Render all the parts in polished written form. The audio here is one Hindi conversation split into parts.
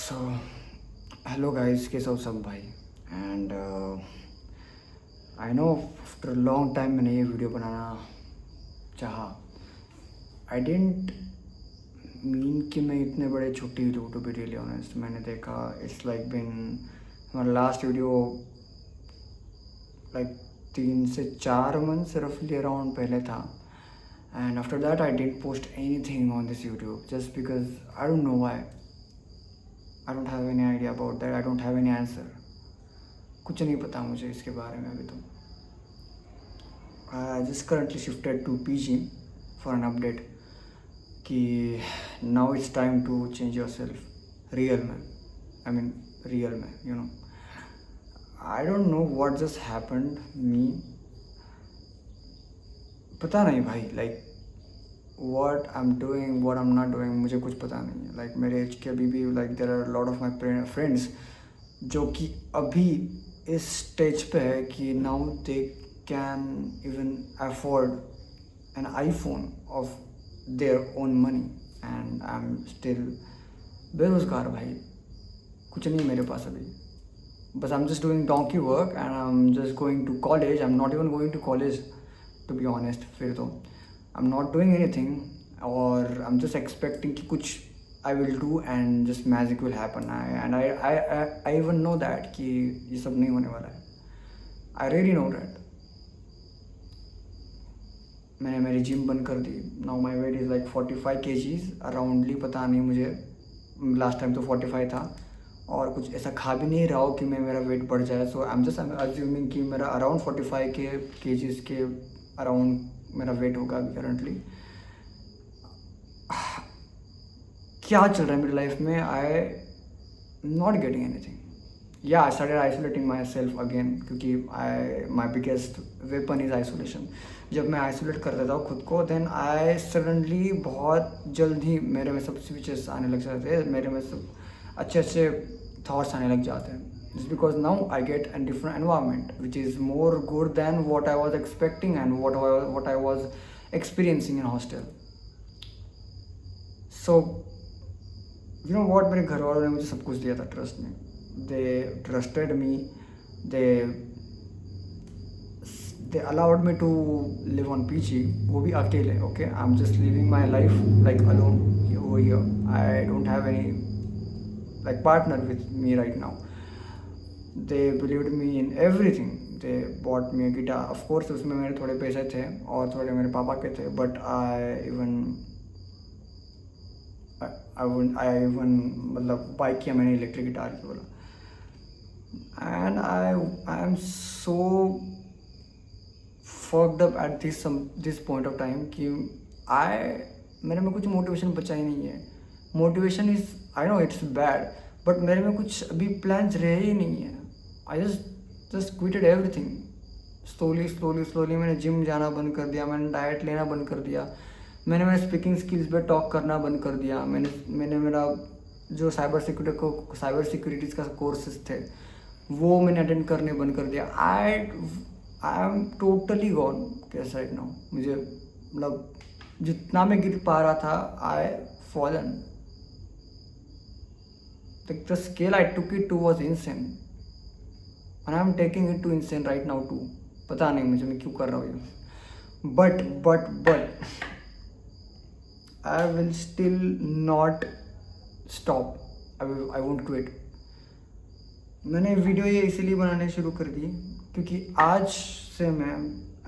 सो हेलो गाइस, कैसे हो सब भाई। And I know after long time मैंने ये वीडियो बनाना चाहा। आई डेंट मीन कि मैं इतने बड़े छुट्टी लूँ, टू बी रियली ऑनेस्ट। मैंने देखा इट्स लाइक बिन हमारा लास्ट वीडियो लाइक 3 से 4 मंथ्स रफली अराउंड पहले था। And after that I didn't post anything on this YouTube just because I don't know why. I don't have any idea about that, I don't have any answer. कुछ नहीं पता मुझे इसके बारे में अभी तो। I just currently shifted to PG for an update कि now it's time to change yourself real में। आई मीन रियल में, you know. I don't know what just happened मी, पता नहीं भाई। Like what I am doing, what I am not doing, मुझे कुछ पता नहीं है। लाइक मेरे एज के अभी भी like there are lot of my friends जो कि अभी इस स्टेज पे है कि now they can even afford an iPhone of their own money and I am still बेरोजगार भाई। कुछ नहीं मेरे पास अभी, बस I am just doing donkey work and I am just going to college. I am not even going to college to be honest. फिर तो I am not doing anything और आई एम जस्ट एक्सपेक्टिंग कि कुछ I will do and just magic will happen. I even know that कि ये सब नहीं होने वाला है। I really know that. मैंने मेरी जिम बंद कर दी। Now my weight is like 45 kgs अराउंडली, पता नहीं मुझे, लास्ट टाइम तो 45 था। और कुछ ऐसा खा भी नहीं रहा हो कि मेरा वेट बढ़ जाए। सो आई एम जस्ट अज्यूमिंग कि मेरा अराउंड 45 के kgs के अराउंड मेरा वेट होगा अभी करंटली। क्या चल रहा है मेरी लाइफ में, आई नॉट गेटिंग एनीथिंग। या I started isolating myself again क्योंकि my biggest weapon is isolation. जब मैं आइसोलेट कर देता हूँ खुद को, देन आई सडनली बहुत जल्द ही मेरे में सब स्विचेस आने लग जाते हैं, मेरे में सब अच्छे अच्छे थाट्स आने लग जाते हैं। Just because now I get an different environment which is more good than what I was expecting and what I was experiencing in hostel. So you know what, मेरे घर वालों ने मुझे सब कुछ दिया था ट्रस्ट में। They trusted me, they allowed me to live on PG, वो भी अकेले। Okay, I am just living my life like alone over here. I don't have any like partner with me right now. They believed me in everything. They bought me a guitar, of course उसमें मेरे थोड़े पैसे थे और थोड़े मेरे पापा के थे, बट आई इवन मतलब बाई किया मैंने इलेक्ट्रिक गिटार की बोला। And I am so fucked up at this point of time कि मेरे में कुछ मोटिवेशन बचा ही नहीं है। Motivation is, I know it's bad, but मेरे में कुछ अभी प्लान्स रहे ही नहीं है। I just quitted everything slowly. मैंने जिम जाना बंद कर दिया, मैंने डाइट लेना बंद कर दिया, मैंने मेरे स्पीकिंग स्किल्स पे टॉक करना बंद कर दिया। मैंने मेरा जो साइबर सिक्योरिटीज़ का कोर्सेज थे वो मैंने अटेंड करने बंद कर दिया। आई एम टोटली गॉन कैसा राइट नाउ। मुझे मतलब जितना मैं गिर पा रहा था, I fallen. The scale I took it to was insane and I am taking it to insane right now too. पता नहीं मुझे मैं क्यों कर रहा हूँ ये, but I will still not stop. I won't quit. मैंने वीडियो ये इसीलिए बनाने शुरू कर दी क्योंकि आज से मैं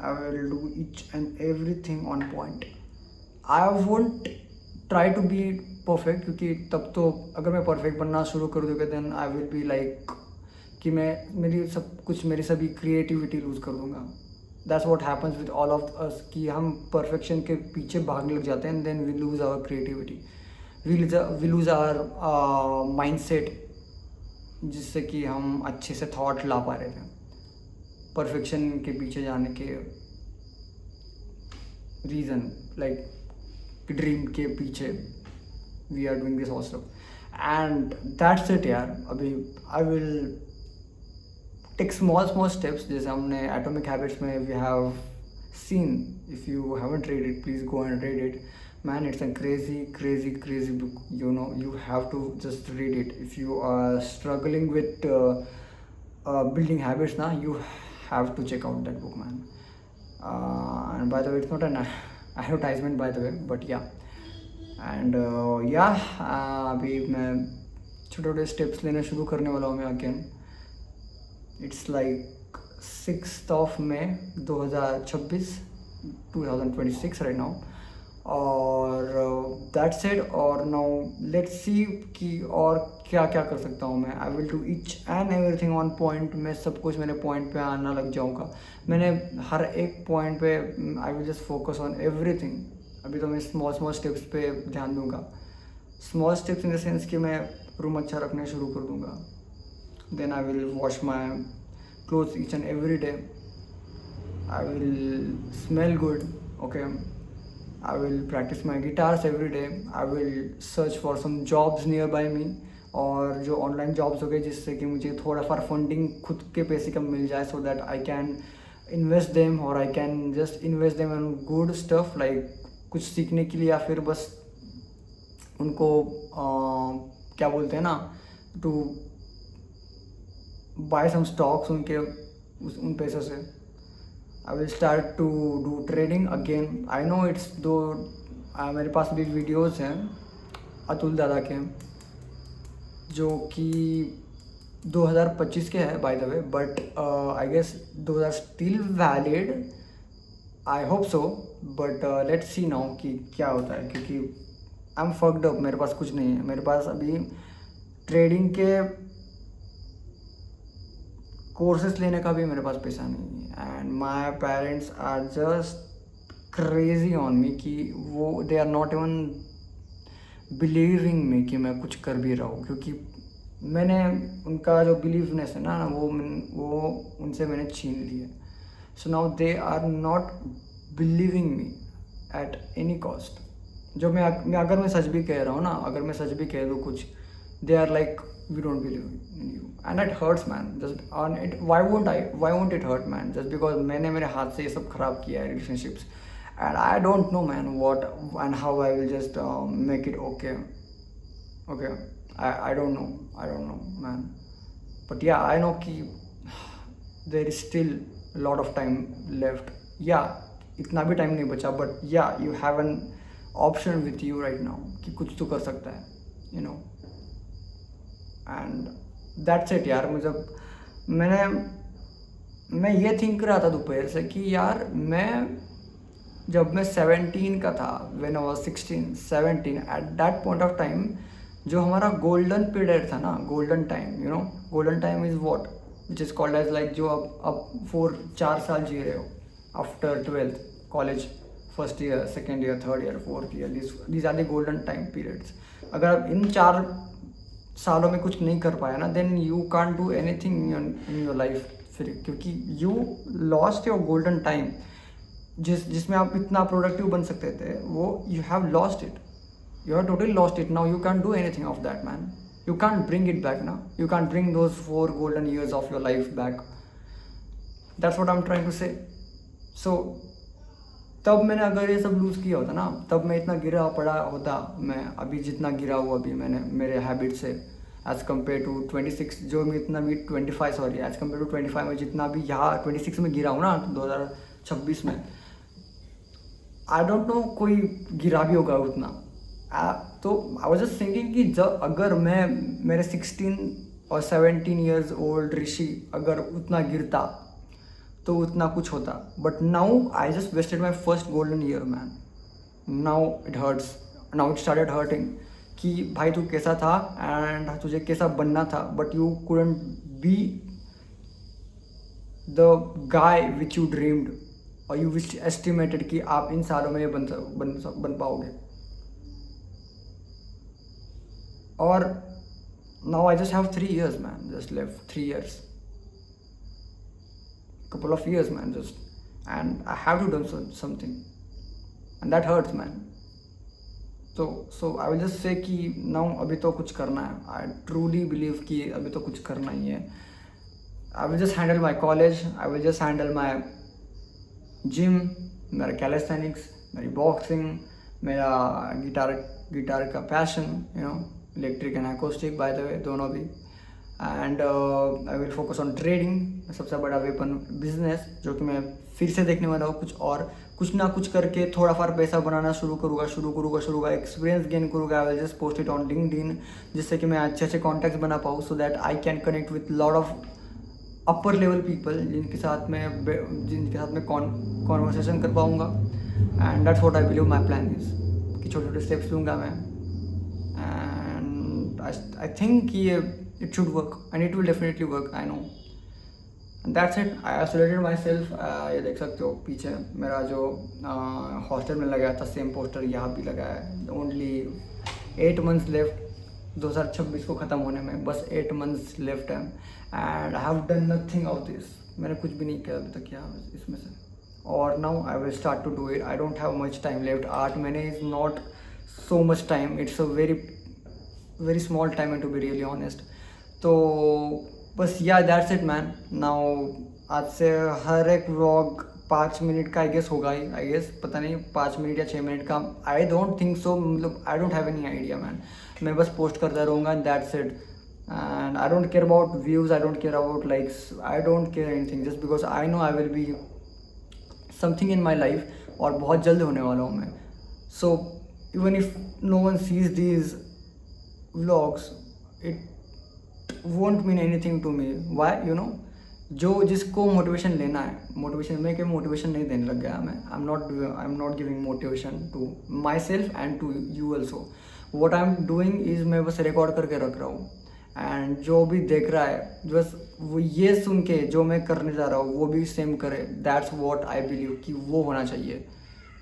I will do each and everything on point. I won't try to be perfect क्योंकि तब तो अगर मैं परफेक्ट बनना शुरू कर दूँगा then I will be like कि मैं मेरी सभी क्रिएटिविटी लूज़ कर दूँगा। That's what happens with all of us कि हम परफेक्शन के पीछे भागने लग जाते हैं and then we lose our creativity, we lose our mindset जिससे कि हम अच्छे से थॉट ला पा रहे थे। परफेक्शन के पीछे जाने के रीज़न लाइक ड्रीम के पीछे we are doing this also and that's it यार। अभी I will take small steps जैसे हमने एटॉमिक हैबिट्स में we have seen. If you haven't read it, please go and read it. Man, it's a crazy book. You know, you have to just read it. If you are struggling with building habits now, you have to check out that book, man. And by the way, it's not an advertisement, by the way, but yeah. And या अभी मैं छोटे छोटे स्टेप्स लेना शुरू करने वाला हूँ मैं again. It's like 6 May 2026 2026 right now. और दैट्स इट. और नाउ लेट्स सी कि और क्या क्या कर सकता हूँ मैं. I will do each and everything on point. मैं सब कुछ मेरे पॉइंट पे आना लग जाऊँगा. मैंने हर एक पॉइंट पे I will just focus on everything. अभी तो मैं स्मॉल स्टेप्स पे ध्यान दूंगा. Small steps in the sense कि मैं रूम अच्छा रखना शुरू कर दूंगा. Then I will wash my clothes each and every day. I will smell good. Okay. I will practice my guitars every day. I will search for some jobs nearby me. और जो ऑनलाइन जॉब्स हो गए जिससे कि मुझे थोड़ा फार फंडिंग खुद के पैसे कम मिल जाए, so that I can invest them और I can just invest them in good stuff, like कुछ सीखने के लिए या फिर बस उनको क्या बोलते हैं ना, टू बाय सम स्टॉक्स उनके उन पैसों से. I will start to do trading again. I know it's दो मेरे पास भी वीडियोस हैं अतुल दादा के जो कि 2025 के हैं by the way, but I guess those are still valid. I hope so, but let's see now कि क्या होता है, क्योंकि आई एम फक्ड अप. मेरे पास कुछ नहीं है. मेरे पास अभी ट्रेडिंग के कोर्सेस लेने का भी मेरे पास पैसा नहीं है. And my parents are just crazy on me कि वो they are not even believing me कि मैं कुछ कर भी रहा हूँ, क्योंकि मैंने उनका जो बिलीवनेस है ना वो उनसे मैंने छीन लिया. So now they are not believing me at any cost. जो मैं अगर मैं सच भी कह रहा हूँ ना, अगर मैं सच भी कह दूँ कुछ, they are like we don't believe in you, and it hurts man. Just on it, why won't it hurt man, just because मैंने मेरे हाथ से ये सब खराब किया है relationships, and I don't know man what and how I will just make it okay. I don't know man, but yeah I know कि there is still a lot of time left. इतना भी टाइम नहीं बचा, but you have an option with you right now कि कुछ तो कर सकता है, you know. And that's it यार. मैं ये थिंक रहा था दोपहर से कि यार मैं जब मैं 17 का था, when I was 16-17, at that point of time जो हमारा गोल्डन पीरियड था ना, golden time, you know, golden time is what which is called as like जो अब 4 साल जी रहे हो after 12th college, first year, second year, third year, fourth year, these are the golden time periods. अगर आप इन 4 सालों में कुछ नहीं कर पाया ना, then you can't do anything in your life फिर, क्योंकि you lost your golden time जिसमें आप इतना प्रोडक्टिव बन सकते थे, वो you have lost it. You have totally lost it. Now you can do anything of that man. You can't bring it back ना. You can't bring those 4 golden years of your life back. That's what I am trying to say. So तब मैंने अगर ये सब लूज़ किया होता ना, तब मैं इतना गिरा पड़ा होता. मैं अभी जितना गिरा हुआ अभी मैंने मेरे हैबिट से, एज़ कम्पेयर टू 26, जो मैं इतना भी 25 सॉरी, एज़ कम्पेयर टू 25 में जितना भी यहाँ 26 में गिरा हूँ ना 2026 में, आई डोंट नो कोई गिरा भी होगा उतना. तो आई वाज जस्ट थिंकिंग कि जब अगर मैं मेरे 16 और 17 ईयर्स ओल्ड ऋषि अगर उतना गिरता तो उतना कुछ होता. But now I just wasted my first golden year man. Now it hurts. Now it started hurting कि भाई तू कैसा था एंड तुझे कैसा बनना था, but you couldn't be the guy which you dreamed और यू विच एस्टिमेटेड कि आप इन सालों में ये बन पाओगे. और now I just have 3 years man, just left 3 years, couple of years man, just, and I have to do something, and that hurts man. So I will just say कि now अभी तो कुछ करना है. I truly believe कि अभी तो कुछ करना ही है. I will just handle my college, I will just handle my gym, मेरा calisthenics, मेरी boxing, मेरा गिटार का passion, electric and acoustic bye the वे, दोनों भी। And I will focus on trading, सबसे बड़ा वेपन बिजनेस, जो कि मैं फिर से देखने वाला हूँ। कुछ ना कुछ करके थोड़ा फार पैसा बनाना शुरू करूँगा, एक्सपीरियंस गेन करूँगा। आई will just post it on LinkedIn, जिससे कि मैं अच्छे कॉन्टैक्ट्स बना पाऊँ, सो that I can connect with lot of upper level people, जिनके साथ में कॉन्वर्सेशन कर पाऊँगा। And that's what I believe my plan is, कि छोटे छोटे स्टेप्स लूँगा मैं। एंड आई थिंक ये it should work and it will definitely work, I know. That's it, I isolated my self. ये देख सकते हो पीछे मेरा जो हॉस्टल में लगाया था सेम पोस्टर यहाँ भी लगा है। ओनली 8 months लेफ्ट 2026 को ख़त्म होने में, बस 8 months लेफ्ट है। And I have done nothing of this, मैंने कुछ भी नहीं किया अभी तक यहाँ इसमें से। और now I will start to do it. I don't have much time left. 8 महीने is not so much time, it's a very small time to be really honest. तो बस या दैट्स इट मैन। नाउ आज से हर एक व्लॉग 5 मिनट का आई गेस होगा ही, आई गेस, पता नहीं 5 मिनट या 6 मिनट का, आई डोंट थिंक सो, मतलब I don't have any idea man. मैं बस पोस्ट करता रहूँगा and that's it. And I don't care about views, I don't care about likes, I don't care anything, just because I know I will be something in my life, और बहुत जल्द होने वाला हूँ मैं। So even if no one sees these vlogs, it won't mean anything to me. Why? जो जिसको मोटिवेशन लेना है, मोटिवेशन नहीं देने लग गया मैं। I am not giving motivation to myself and to you also. What I am doing is, मैं बस रिकॉर्ड करके रख रहा हूँ। एंड जो भी देख रहा है, बस वो ये सुन के जो मैं करने जा रहा हूँ वो भी सेम करे। दैट्स वॉट आई बिलीव कि वो होना चाहिए।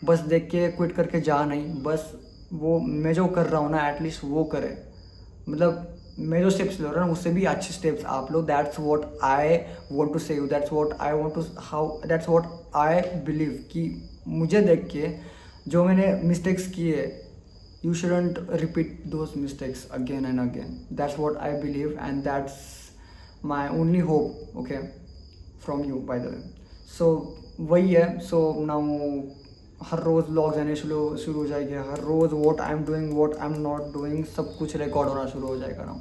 बस देख के क्विट करके जा नहीं, बस वो मैं जो कर रहा हूँ ना, एटलीस्ट वो करे। मतलब मैं जो स्टेप्स ले रहा हूँ उससे भी अच्छे स्टेप्स आप लो। That's what I want to say you, that's what I believe कि मुझे देख के जो मैंने मिस्टेक्स किए, you shouldn't repeat those mistakes again and again. That's what I believe and that's my only hope, okay, from you by the way. So वही है। सो नाउ हर रोज़ व्लॉग्स आने शुरू हो जाएंगे। हर रोज़ what I am doing, what I am not doing, सब कुछ रिकॉर्ड होना शुरू हो जाएगा ना।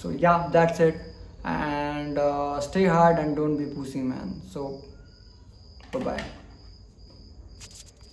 So yeah that's it, and stay hard and don't be pussy man. So bye bye.